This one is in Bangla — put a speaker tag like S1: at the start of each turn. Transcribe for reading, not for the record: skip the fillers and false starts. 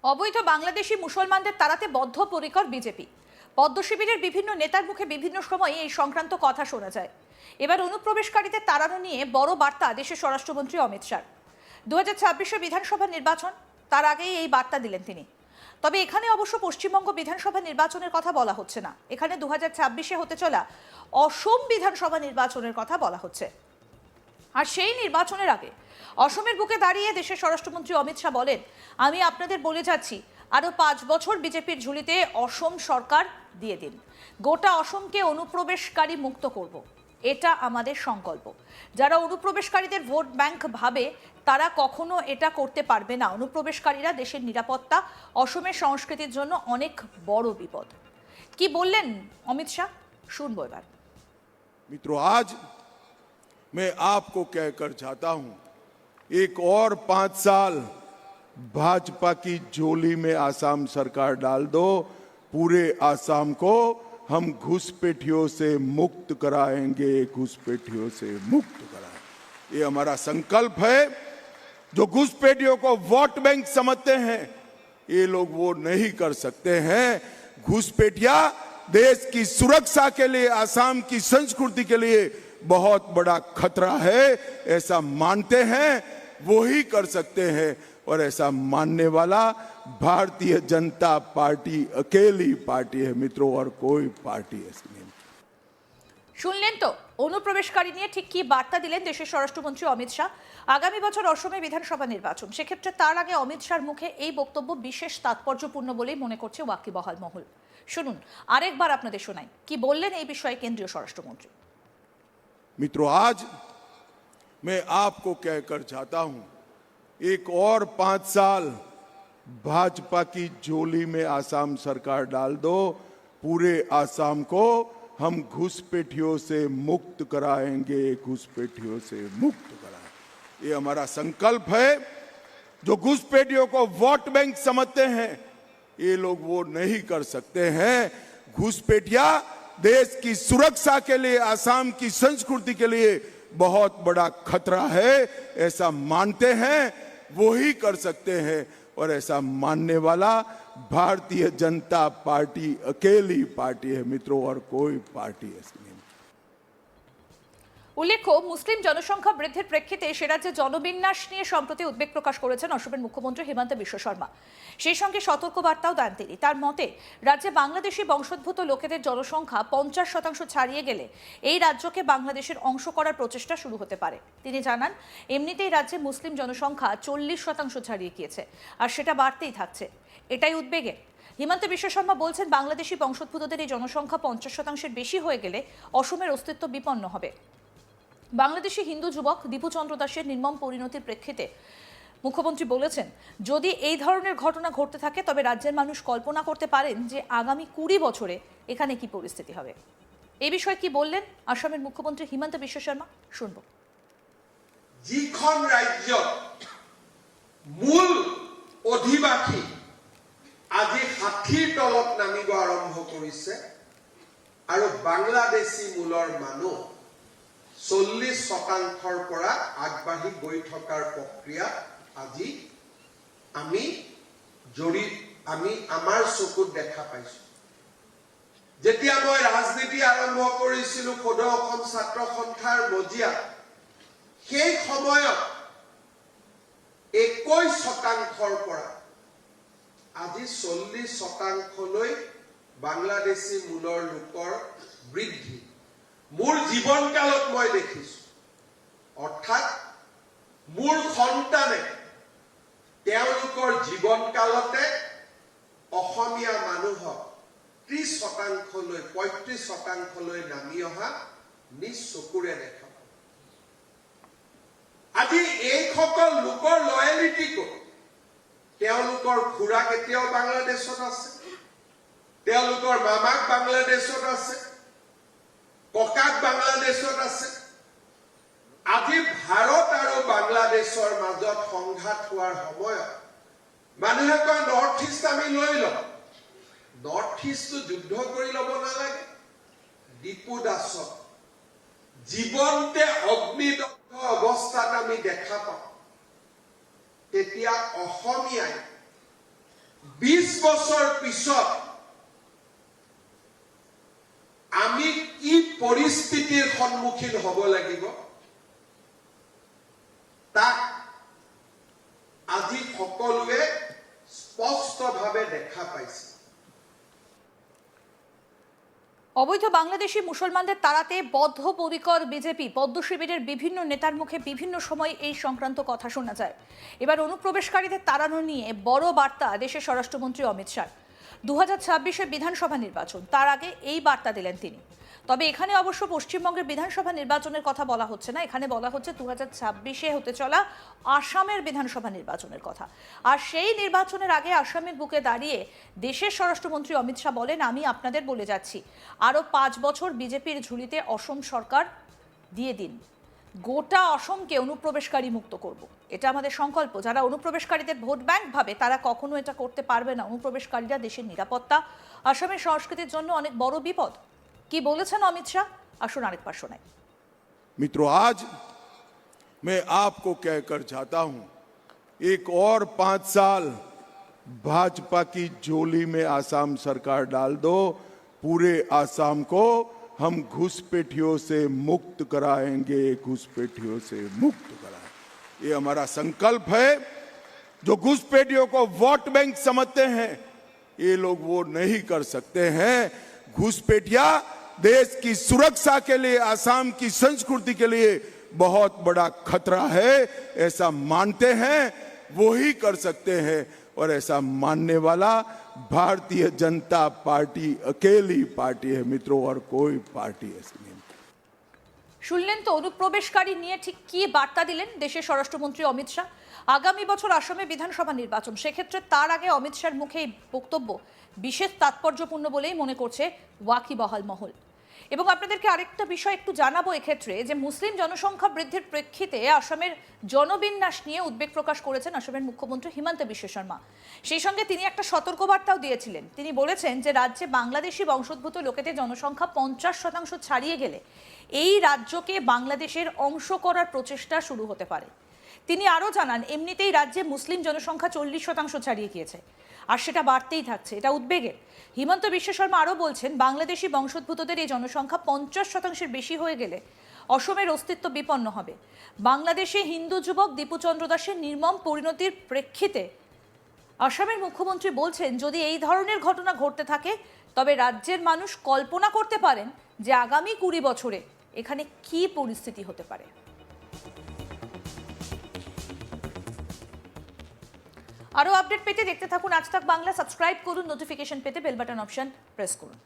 S1: অবৈধ বাংলাদেশি মুসলমানদের তাড়াতে বদ্ধপরিকর বিজেপি। পদ্ম শিবিরের বিভিন্ন নেতার মুখে বিভিন্ন সময়ে এই সংক্রান্ত কথা শোনা যায়। এবার অনুপ্রবেশকারীদের তাড়ানো নিয়ে বড় বার্তা দেশের স্বরাষ্ট্রমন্ত্রী অমিত শাহ। 2026 বিধানসভা নির্বাচন, তার আগেই এই বার্তা দিলেন তিনি। তবে এখানে অবশ্য পশ্চিমবঙ্গ বিধানসভা নির্বাচনের কথা বলা হচ্ছে না, এখানে 2026 হতে চলা অসম বিধানসভা নির্বাচনের কথা বলা হচ্ছে। আর সেই নির্বাচনের আগে অসমের বুকে দাঁড়িয়ে দেশের স্বরাষ্ট্রমন্ত্রী অমিত শাহ বলেন, আমি আপনাদের বলে যাচ্ছি, আরো 5 বছর বিজেপির ঝুলিতে অসম সরকার দিয়ে দিন, গোটা অসমকে অনুপ্রবেশকারী মুক্ত করব, এটা আমাদের সংকল্প। যারা অনুপ্রবেশকারীদের ভোট ব্যাংক ভাবে তারা কখনো এটা করতে পারবে না। অনুপ্রবেশকারীরা দেশের নিরাপত্তা, অসমের সংস্কৃতির জন্য অনেক বড় বিপদ। কি বললেন অমিত শাহ, শুনবো এবার।
S2: मित्रों, आज मैं आपको कहकर चाहता हूं, एक और 5 साल भाजपा की झोली में आसाम सरकार डाल दो, पूरे आसाम को हम घुसपैठियों से मुक्त कराएंगे, घुसपैठियों से मुक्त कराएंगे। ये हमारा संकल्प है। जो घुसपैठियों को वोट बैंक समझते हैं, ये लोग वो नहीं कर सकते हैं। घुसपैठिया देश की सुरक्षा के लिए, आसाम की संस्कृति के लिए बहुत बड़ा खतरा है, ऐसा मानते हैं, वो ही कर सकते हैं। और ऐसा मानने वाला भारतीय जनता पार्टी अकेली पार्टी है मित्रों, और कोई पार्टी ऐसी नहीं।
S1: শুনলেন তো অনুপ্রবেশকারী নিয়ে ঠিক কি বার্তা দিলেন দেশের স্বরাষ্ট্রমন্ত্রী অমিত শাহ। আগামী বছর অসমে বিধানসভা নির্বাচন, সেক্ষেত্রে তার আগে অমিত শাহর মুখে এই বক্তব্য বিশেষ তাৎপর্যপূর্ণ বলেই মনে করছে ওয়াকিবহাল মহল। শুনুন আরেকবার আপনাদের শোনাই কি বললেন এই বিষয়ে কেন্দ্রীয় স্বরাষ্ট্রমন্ত্রী।
S2: मित्रों, आज मैं आपको कहकर चाहता हूं, एक और 5 साल भाजपा की झोली में आसाम सरकार डाल दो, पूरे आसाम को हम घुसपैठियों से मुक्त कराएंगे, घुसपैठियों से मुक्त कराएंगे। ये हमारा संकल्प है। जो घुसपैठियों को वोट बैंक समझते हैं, ये लोग वो नहीं कर सकते हैं। घुसपैठिया देश की सुरक्षा के लिए, आसाम की संस्कृति के लिए बहुत बड़ा खतरा है, ऐसा मानते हैं, वो ही कर सकते हैं। और ऐसा मानने वाला भारतीय जनता पार्टी अकेली पार्टी है मित्रों, और कोई पार्टी ऐसी नहीं।
S1: উল্লেখ্য, মুসলিম জনসংখ্যা বৃদ্ধির প্রেক্ষিতে সে রাজ্যে জনবিন্যাস নিয়ে সম্প্রতি উদ্বেগ প্রকাশ করেছেন অসমের মুখ্যমন্ত্রী হিমন্ত বিশ্ব শর্মা। সেই সঙ্গে সতর্কবার্তাও দেন তিনি। তার মতে, রাজ্যে বাংলাদেশি বংশোদ্ভূত লোকেদের জনসংখ্যা 50% ছাড়িয়ে গেলে এই রাজ্যকে বাংলাদেশের অংশ করার প্রচেষ্টা শুরু হতে পারে। তিনি জানান, এমনিতেই রাজ্যে মুসলিম জনসংখ্যা 40% ছাড়িয়ে গিয়েছে, আর সেটা বাড়তেই থাকছে। এটাই উদ্বেগের। হিমন্ত বিশ্ব শর্মা বলছেন, বাংলাদেশি বংশোদ্ভূতদের এই জনসংখ্যা 50%-এর বেশি হয়ে গেলে অসমের অস্তিত্ব বিপন্ন হবে। বাংলাদেশি হিন্দু যুবক দীপু চন্দ্র দাসের নির্মম পরিণতির প্রেক্ষিতে মুখ্যমন্ত্রী বলেছেন, যদি এই ধরনের ঘটনা ঘটতে থাকে তবে রাজ্যের মানুষ কল্পনা করতে পারেন যে আগামী 20 বছরে এখানে কি পরিস্থিতি হবে। এই বিষয়ে কি বললেন আসামের মুখ্যমন্ত্রী হিমন্ত বিশ্ব শর্মা, শুনব।
S3: যিখন রাজ্য মূল অধিবাসী আজি 60ৰ তলত নামিব আৰম্ভ কৰিছে, আৰু বাংলাদেশী মূলৰ মানুহ 40%-ৰ পৰা আগবাঢ়ি গৈ থকাৰ প্ৰক্ৰিয়া আজি আমি আমাৰ চকুত দেখা পাইছো। যেতিয়া মই ৰাজনীতি আৰম্ভ কৰিছিলো 14 অসম ছাত্ৰ সন্থাৰ মজিয়াত, সেই সময়ত 21%-ৰ পৰা আজি 40%-লৈ বাংলাদেশী মূলৰ লোকৰ বৃদ্ধি মোৰ জীৱনকালত মই দেখিছো। অৰ্থাৎ মোৰ সন্তানে তেওঁলোকৰ জীৱনকালতে অসমীয়া মানুহক 30%-লৈ 35%-লৈ নামি অহা নিজ চকুৰে দেখা পাব। আজি এইসকল লোকৰ লয়েলিটি ক'ত? তেওঁলোকৰ খুৰাক এতিয়াও বাংলাদেশত আছে, তেওঁলোকৰ মামাক বাংলাদেশত আছে, ককাক বাংলাদেশত আছে। আজি ভাৰত আৰু বাংলাদেশৰ মাজত সংঘাত হোৱাৰ সময়ত মানুহে কয় নৰ্থ ইষ্ট আমি লৈ লম। নৰ্থ ইষ্টটো যুদ্ধ কৰি ল'ব নালাগে। দীপু দাসক জীৱন্তে অগ্নিদগ্ধ অৱস্থাত আমি দেখা পাওঁ, তেতিয়া অসমীয়াই 20 বছৰ পিছত আমি কি পৰিস্থিতিৰ সন্মুখীন হ'ব লাগিব তাক আজি সকলোৱে স্পষ্টভাৱে দেখা পাইছে।
S1: অবৈধ বাংলাদেশি মুসলমানদের তাড়াতে বদ্ধপরিকর বিজেপি। পদ্ম শিবিরের বিভিন্ন নেতার মুখে বিভিন্ন সময় এই সংক্রান্ত কথা শোনা যায়। এবার অনুপ্রবেশকারীদের তাড়ানো নিয়ে বড় বার্তা দেশের স্বরাষ্ট্রমন্ত্রী অমিত শাহ। 2026-এ বিধানসভা নির্বাচন, তার আগে এই বার্তা দিলেন তিনি। তবে এখানে অবশ্য পশ্চিমবঙ্গের বিধানসভা নির্বাচনের কথা বলা হচ্ছে না, এখানে বলা হচ্ছে 2026-এ হতে চলা আসামের বিধানসভা নির্বাচনের কথা। আর সেই নির্বাচনের আগে আসামের বুকে দাঁড়িয়ে দেশের স্বরাষ্ট্রমন্ত্রী অমিত শাহ বলেন, আমি আপনাদের বলে যাচ্ছি, আরও 5 বছর বিজেপির ঝুলিতে অসম সরকার দিয়ে দিন, গোটা অসমকে অনুপ্রবেশকারী মুক্ত করব। এটা আমাদের সংকল্প। যারা অনুপ্রবেশকারীদের ভোট ব্যাংক ভাবে তারা কখনো এটা করতে পারবে না। অনুপ্রবেশকারীরা দেশের নিরাপত্তা, আসামের সংস্কৃতির জন্য অনেক বড় বিপদ। কি বলেছেন অমিত শাহ, আসুন আরেকবার শোনাই।
S2: मित्रों, आज मैं आपको कहकर जाता हूं, एक और 5 साल भाजपा की झोली में आसाम सरकार डाल दो, पूरे आसाम को हम घुसपैठियों से मुक्त कराएंगे, घुसपैठियों से मुक्त कराएंगे। ये हमारा संकल्प है। जो घुसपैठियों को वोट बैंक समझते हैं, ये लोग वो नहीं कर सकते हैं। घुसपैठिया देश की सुरक्षा के लिए, आसाम की संस्कृति के लिए बहुत बड़ा खतरा है, ऐसा मानते हैं, वो ही कर सकते हैं। और ऐसा मानने वाला भारतीय जनता पार्टी अकेली पार्टी है मित्रों, और कोई पार्टी ऐसी नहीं।
S1: শুনলেন তো অনুপ্রবেশকারী নিয়ে ঠিক কি বার্তা দিলেন দেশের স্বরাষ্ট্রমন্ত্রী অমিত শাহ। আগামী বছর আসামে বিধানসভা নির্বাচন, সেক্ষেত্রে তার আগে অমিত শাহর মুখে এই বক্তব্য বিশেষ তাৎপর্যপূর্ণ বলেই মনে করছে ওয়াকিবহাল মহল। এবং আপনাদেরকে আরেকটা বিষয় একটু জানাবো এক্ষেত্রে, যে মুসলিম জনসংখ্যা বৃদ্ধির প্রেক্ষিতে আসামের জনবিন্যাস নিয়ে উদ্বেগ প্রকাশ করেছেন আসামের মুখ্যমন্ত্রী হিমন্ত বিশ্ব শর্মা। সেই সঙ্গে তিনি একটা সতর্কবার্তাও দিয়েছিলেন। তিনি বলেছেন যে রাজ্যে বাংলাদেশি বংশোদ্ভূত লোকেদের জনসংখ্যা 50% ছাড়িয়ে গেলে এই রাজ্যকে বাংলাদেশের অংশ করার প্রচেষ্টা শুরু হতে পারে। তিনি আরও জানান, এমনিতেই রাজ্যে মুসলিম জনসংখ্যা 40% ছাড়িয়ে গিয়েছে, আর সেটা বাড়তেই থাকছে, এটা উদ্বেগের। হিমন্ত বিশ্ব শর্মা আরও বলছেন, বাংলাদেশি বংশোদ্ভূতদের এই জনসংখ্যা 50%-এর বেশি হয়ে গেলে অসমের অস্তিত্ব বিপন্ন হবে। বাংলাদেশে হিন্দু যুবক দীপু চন্দ্র দাসের নির্মম পরিণতির প্রেক্ষিতে আসামের মুখ্যমন্ত্রী বলছেন, যদি এই ধরনের ঘটনা ঘটতে থাকে তবে রাজ্যের মানুষ কল্পনা করতে পারেন যে আগামী 20 বছরে এখানে কি পরিস্থিতি হতে পারে। আরও আপডেট পেতে দেখতে থাকুন আজ তাক বাংলা। সাবস্ক্রাইব করুন, নোটিফিকেশন পেতে বেল বাটন অপশন প্রেস করুন।